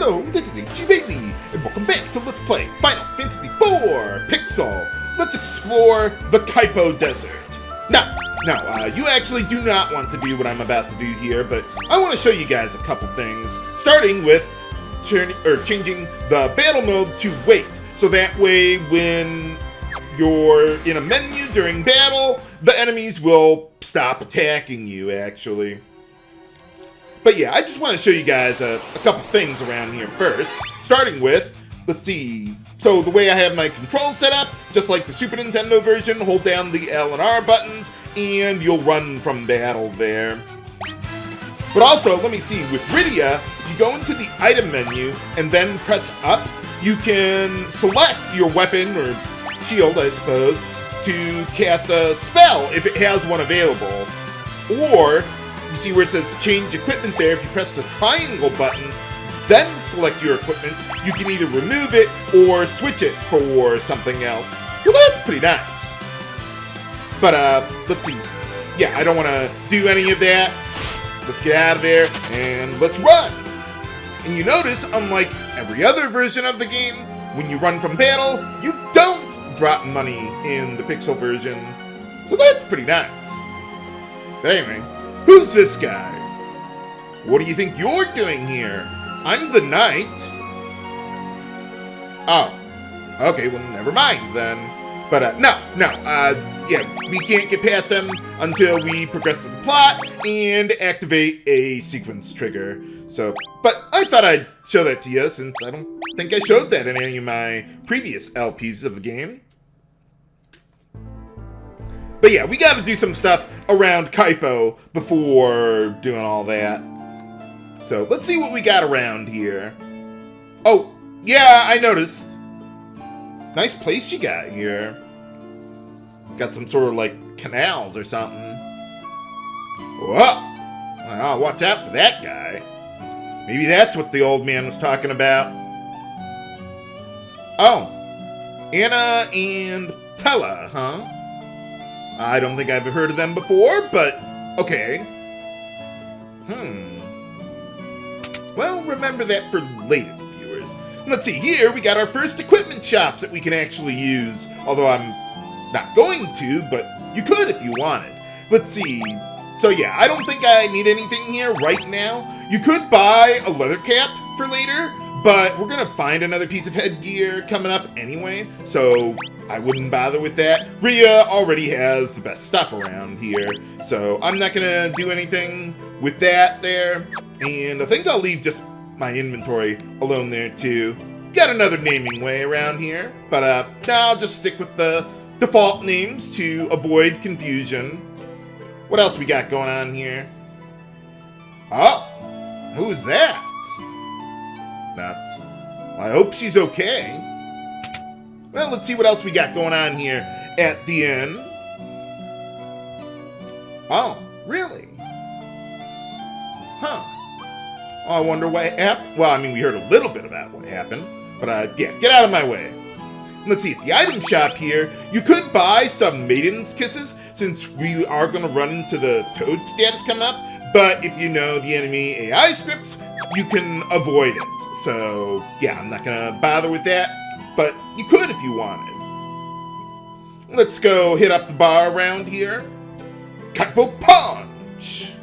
Hello, this is H.U.Bailey, and welcome back to Let's Play Final Fantasy IV Pixel. Let's explore the Kaipo Desert. Now, you actually do not want to do what I'm about to do here, but I want to show you guys a couple things, starting with changing the battle mode to wait, so that way when you're in a menu during battle, the enemies will stop attacking you, actually. But yeah, I just want to show you guys a couple things around here first, starting with, let's see, so the way I have my controls set up, just like the Super Nintendo version, hold down the L and R buttons, and you'll run from battle there. But also, let me see, with Rydia, if you go into the item menu and then press up, you can select your weapon, or shield, I suppose, to cast a spell if it has one available. Or, you see where it says change equipment there, if you press the triangle button, then select your equipment, you can either remove it or switch it for something else. Well, that's pretty nice. But, let's see. Yeah, I don't want to do any of that. Let's get out of there, and let's run! And you notice, unlike every other version of the game, when you run from battle, you don't drop money in the Pixel version. So that's pretty nice. But anyway, who's this guy? What do you think you're doing here? I'm the knight. Oh. Okay, well, never mind then. But, yeah, we can't get past them until we progress with the plot and activate a sequence trigger. So, but I thought I'd show that to you since I don't think I showed that in any of my previous LPs of the game. But yeah, we gotta do some stuff around Kaipo before doing all that. So, let's see what we got around here. Oh, yeah, I noticed. Nice place you got here. Got some sort of, like, canals or something. Whoa! Well, watch out for that guy. Maybe that's what the old man was talking about. Oh. Anna and Tella, huh? I don't think I've heard of them before, but okay. Well, remember that for later viewers. Let's see, here we got our first equipment shops that we can actually use. Although I'm not going to, but you could if you wanted. Let's see. So yeah, I don't think I need anything here right now. You could buy a leather cap for later, but we're gonna find another piece of headgear coming up anyway, so I wouldn't bother with that. Rhea already has the best stuff around here, so I'm not gonna do anything with that there. And I think I'll leave just my inventory alone there too. Got another naming way around here, but no, I'll just stick with the default names to avoid confusion. What else we got going on here? Oh, who's that? Nuts. I hope she's okay. Well, let's see what else we got going on here at the end. Oh, really? Huh. Oh, I wonder what happened. Well, I mean, we heard a little bit about what happened. But, yeah, get out of my way. Let's see, at the item shop here, you could buy some Maiden's Kisses, since we are going to run into the Toad status coming up. But if you know the enemy AI scripts, you can avoid it. So, yeah, I'm not going to bother with that. But you could if you wanted. Let's go hit up the bar around here. Kaipo Punch!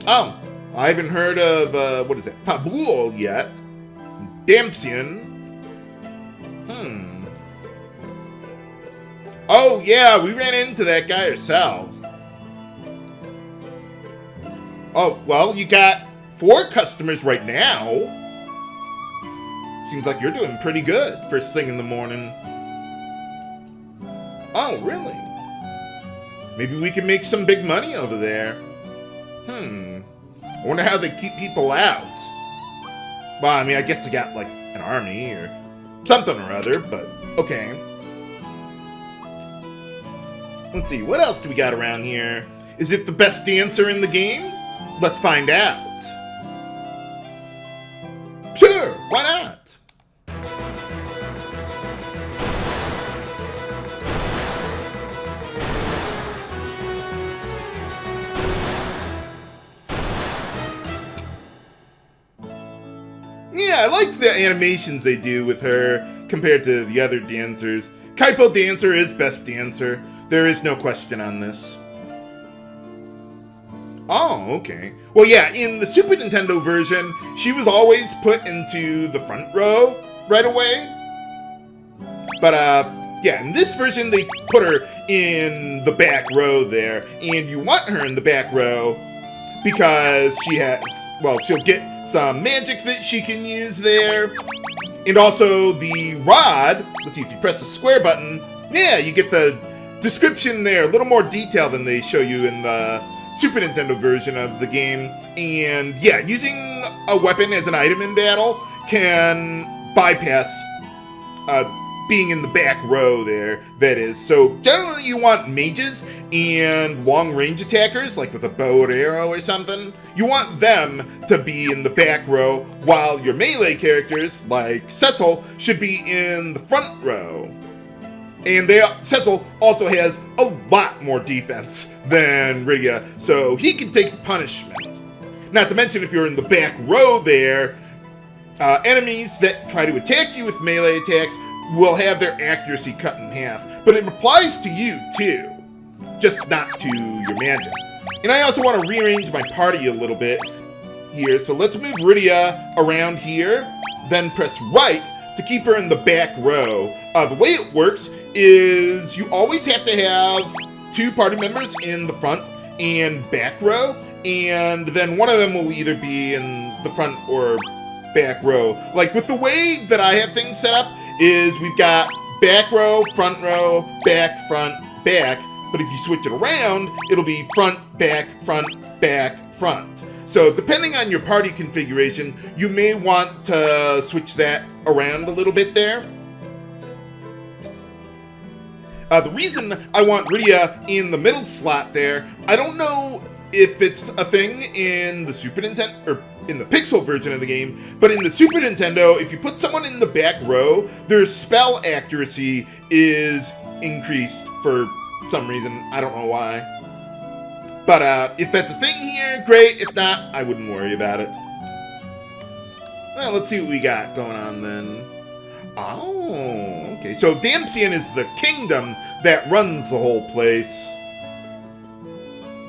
Oh, I haven't heard of, what is that, Fabul yet. Damcyan. Oh, yeah, we ran into that guy ourselves. Oh, well, you got 4 customers right now. Seems like you're doing pretty good first thing in the morning. Oh, really? Maybe we can make some big money over there. I wonder how they keep people out. Well, I mean, I guess they got, like, an army or something or other, but okay. Let's see, what else do we got around here? Is it the best dancer in the game? Let's find out. Sure, why not? I like the animations they do with her compared to the other dancers. Kaipo Dancer is best dancer. There is no question on this. Oh, okay. Well, yeah, in the Super Nintendo version, she was always put into the front row right away. But, yeah, in this version, they put her in the back row there. And you want her in the back row because she has, well, she'll get some magic that she can use there. And also the rod, let's see, if you press the square button, yeah, you get the description there, a little more detail than they show you in the Super Nintendo version of the game. And yeah, using a weapon as an item in battle can bypass being in the back row there, that is. So generally you want mages and long range attackers, like with a bow or arrow or something. You want them to be in the back row, while your melee characters, like Cecil, should be in the front row. And Cecil also has a lot more defense than Rydia, so he can take the punishment. Not to mention, if you're in the back row there, enemies that try to attack you with melee attacks will have their accuracy cut in half. But it applies to you, too. Just not to your magic. And I also want to rearrange my party a little bit here. So let's move Rydia around here, then press right to keep her in the back row. The way it works is you always have to have 2 party members in the front and back row, and then one of them will either be in the front or back row. Like with the way that I have things set up is we've got back row, front, back, front. But if you switch it around, it'll be front, back, front. So depending on your party configuration, you may want to switch that around a little bit there. The reason I want Rydia in the middle slot there, I don't know if it's a thing in the Super Nintendo, or in the Pixel version of the game, but in the Super Nintendo, if you put someone in the back row, their spell accuracy is increased for some reason. I don't know why. But if that's a thing here, great. If not, I wouldn't worry about it. Well, let's see what we got going on then. Oh, okay. So Damcyan is the kingdom that runs the whole place.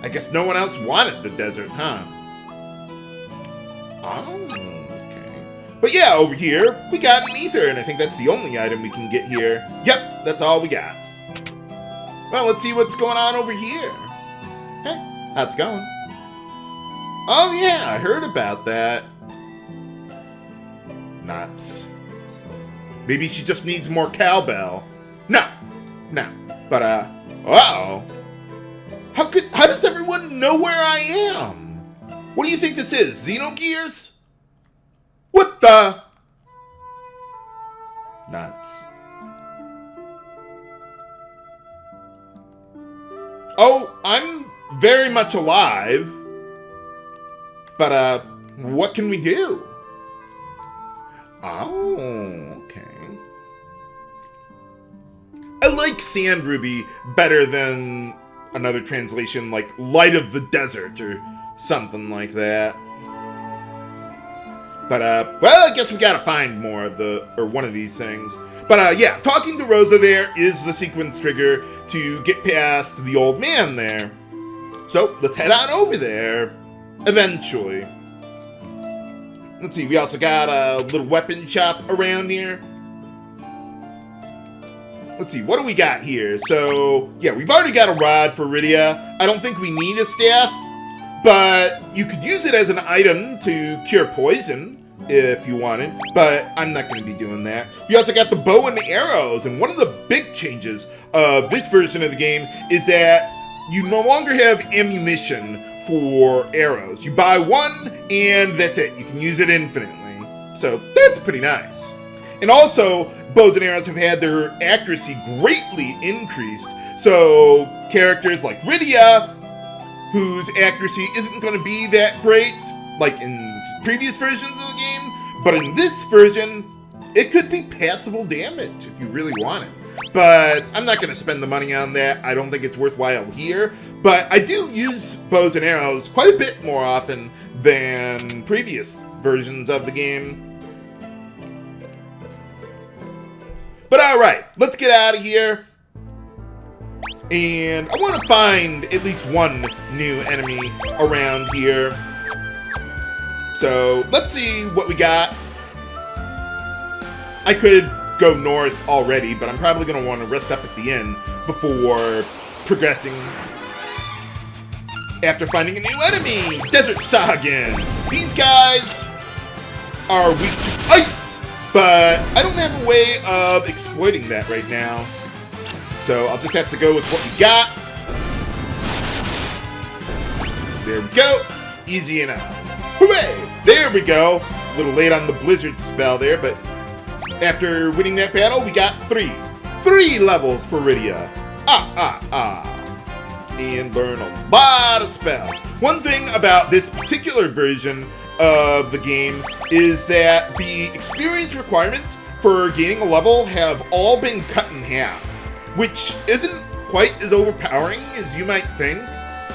I guess no one else wanted the desert, huh? Oh, okay. But yeah, over here, we got an ether, and I think that's the only item we can get here. Yep, that's all we got. Well, let's see what's going on over here. Hey, how's it going? Oh yeah, I heard about that. Nuts. Maybe she just needs more cowbell. No. But, uh-oh. How does everyone know where I am? What do you think this is, Xenogears? What the? Nuts. Oh, I'm very much alive. But, what can we do? Oh, okay. I like Sand Ruby better than another translation like Light of the Desert or something like that. But, well, I guess we gotta find more of one of these things. But, yeah, talking to Rosa there is the sequence trigger to get past the old man there. So, let's head on over there, eventually. Let's see, we also got a little weapon shop around here. Let's see, what do we got here? So, yeah, we've already got a rod for Rydia. I don't think we need a staff, but you could use it as an item to cure poison if you wanted, but I'm not going to be doing that. We also got the bow and the arrows, and one of the big changes of this version of the game is that you no longer have ammunition for arrows. You buy one, and that's it. You can use it infinitely. So, that's pretty nice. And also, bows and arrows have had their accuracy greatly increased. So, characters like Rydia, whose accuracy isn't going to be that great, like in previous versions of the game, but in this version, it could be passable damage if you really want it. But I'm not going to spend the money on that. I don't think it's worthwhile here. But I do use bows and arrows quite a bit more often than previous versions of the game. But alright, let's get out of here. And I want to find at least one new enemy around here. So let's see what we got. I could go north already, but I'm probably going to want to rest up at the inn before progressing. After finding a new enemy, Desert Sahagin. These guys are weak to ice, but I don't have a way of exploiting that right now. So I'll just have to go with what we got. There we go. Easy enough. Hooray! There we go. A little late on the blizzard spell there, but after winning that battle, we got three levels for Rydia. And learn a lot of spells. One thing about this particular version of the game is that the experience requirements for gaining a level have all been cut in half, which isn't quite as overpowering as you might think,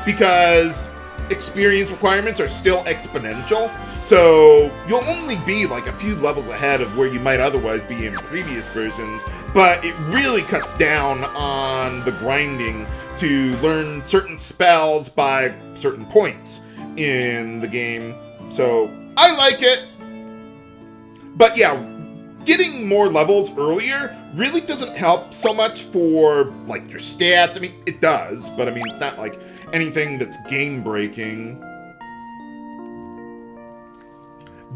because experience requirements are still exponential, so you'll only be like a few levels ahead of where you might otherwise be in previous versions, but it really cuts down on the grinding to learn certain spells by certain points in the game. So I like it, but yeah, getting more levels earlier really doesn't help so much for like your stats. I mean, it does, but I mean, it's not like anything that's game breaking.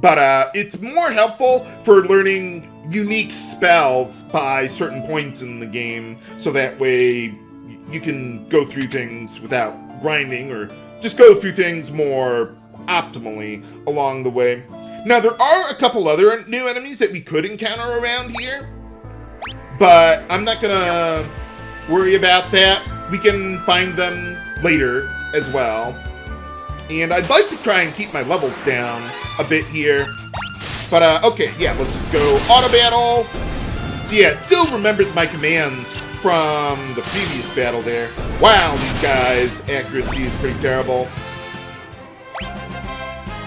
But it's more helpful for learning unique spells by certain points in the game, so that way you can go through things without grinding, or just go through things more optimally along the way. Now, there are a couple other new enemies that we could encounter around here, but I'm not gonna worry about that. We can find them later as well. And I'd like to try and keep my levels down a bit here. But, okay, yeah, let's just go auto battle. So, yeah, it still remembers my commands from the previous battle there. Wow, these guys' accuracy is pretty terrible.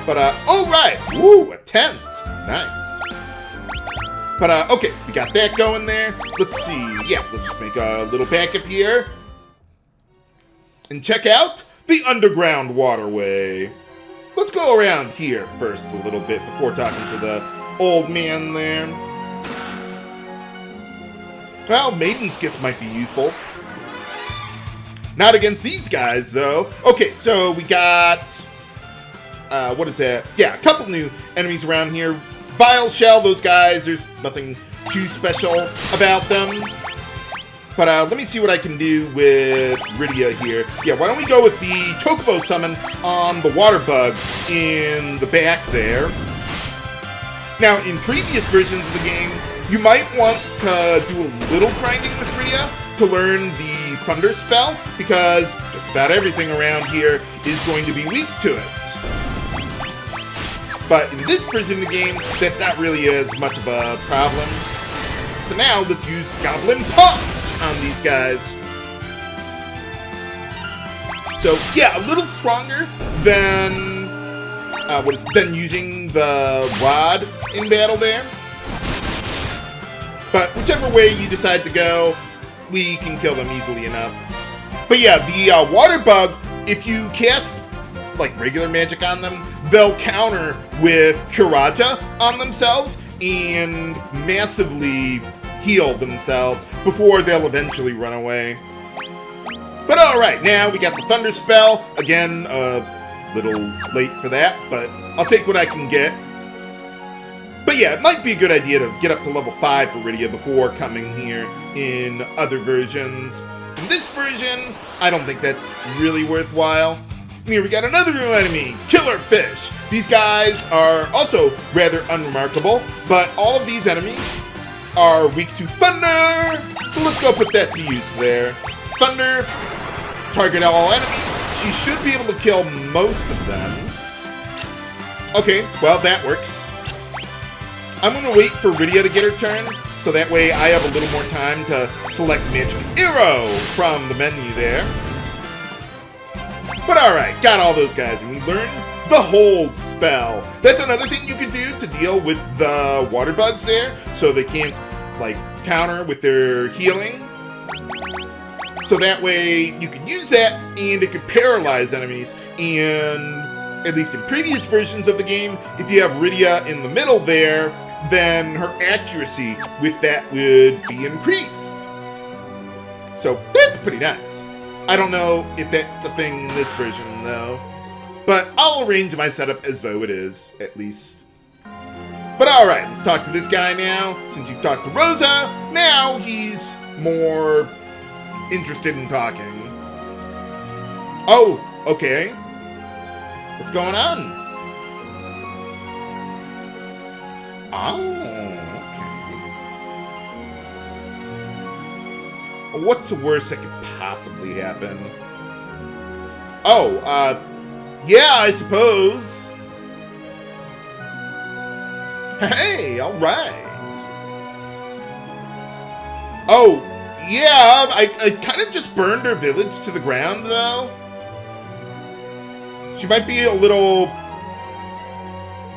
But, oh, right. Woo, a tent. Nice. But, okay, we got that going there. Let's see. Yeah, let's just make a little backup here. And check out the Underground Waterway. Let's go around here first a little bit before talking to the old man there. Well, Maiden's Gift might be useful. Not against these guys, though. Okay, so we got... what is that? Yeah, a couple new enemies around here. Vile Shell, those guys, there's nothing too special about them. But let me see what I can do with Rydia here. Yeah, why don't we go with the Chocobo summon on the water bug in the back there. Now, in previous versions of the game, you might want to do a little grinding with Rydia to learn the Thunder spell, because just about everything around here is going to be weak to it. But in this version of the game, that's not really as much of a problem. So now, let's use Goblin Punch on these guys. So yeah, a little stronger than using the rod in battle there. But whichever way you decide to go, we can kill them easily enough. But yeah, the water bug, if you cast like regular magic on them, they'll counter with Kuraja on themselves and massively heal themselves before they'll eventually run away. But alright, now we got the Thunder spell. Again, a little late for that, but I'll take what I can get. But yeah, it might be a good idea to get up to level 5 for Rydia before coming here in other versions. In this version, I don't think that's really worthwhile. Here we got another new enemy, Killer Fish. These guys are also rather unremarkable, but all of these enemies are weak to thunder. So let's go put that to use there. Thunder, target all enemies. She should be able to kill most of them. Okay, well, that works. I'm going to wait for Rydia to get her turn, so that way I have a little more time to select Magic Arrow from the menu there. But alright, got all those guys, and we learned the Hold spell. That's another thing you can do to deal with the water bugs there, so they can't, like, counter with their healing. So that way you can use that and it could paralyze enemies. And at least in previous versions of the game, if you have Rydia in the middle there, then her accuracy with that would be increased. So that's pretty nice. I don't know if that's a thing in this version though, but I'll arrange my setup as though it is, at least. But alright, let's talk to this guy now. Since you've talked to Rosa, now he's more interested in talking. Oh, okay. What's going on? Oh, okay. What's the worst that could possibly happen? Oh, yeah, I suppose. Hey, alright. Oh, yeah, I kind of just burned her village to the ground, though. She might be a little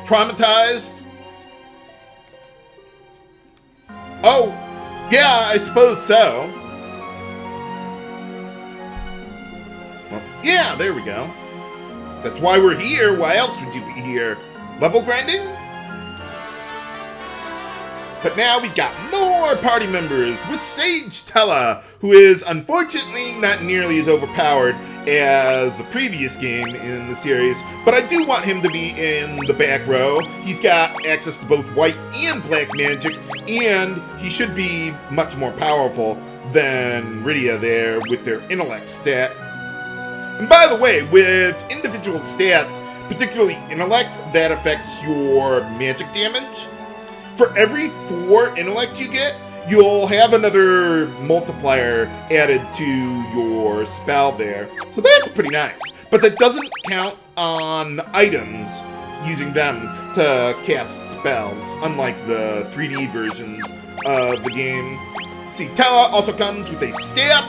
traumatized. Oh, yeah, I suppose so. Well, yeah, there we go. That's why we're here. Why else would you be here? Level grinding? But now we got more party members with Sage Tella, who is unfortunately not nearly as overpowered as the previous game in the series, but I do want him to be in the back row. He's got access to both white and black magic, and he should be much more powerful than Rydia there with their intellect stat. And by the way, with individual stats, particularly intellect, that affects your magic damage. For every 4 intellect you get, you'll have another multiplier added to your spell there. So that's pretty nice. But that doesn't count on items, using them to cast spells, unlike the 3D versions of the game. See, Tella also comes with a staff.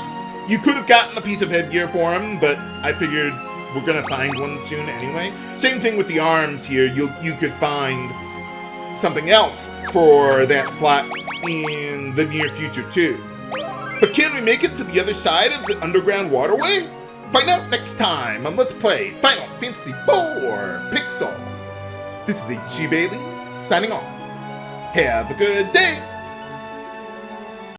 You could have gotten a piece of headgear for him, but I figured we're gonna find one soon anyway. Same thing with the arms here. You could find something else for that slot in the near future too. But can we make it to the other side of the Underground Waterway? Find out next time on Let's Play Final Fantasy IV Pixel. This is H.G. Bailey, signing off. Have a good day!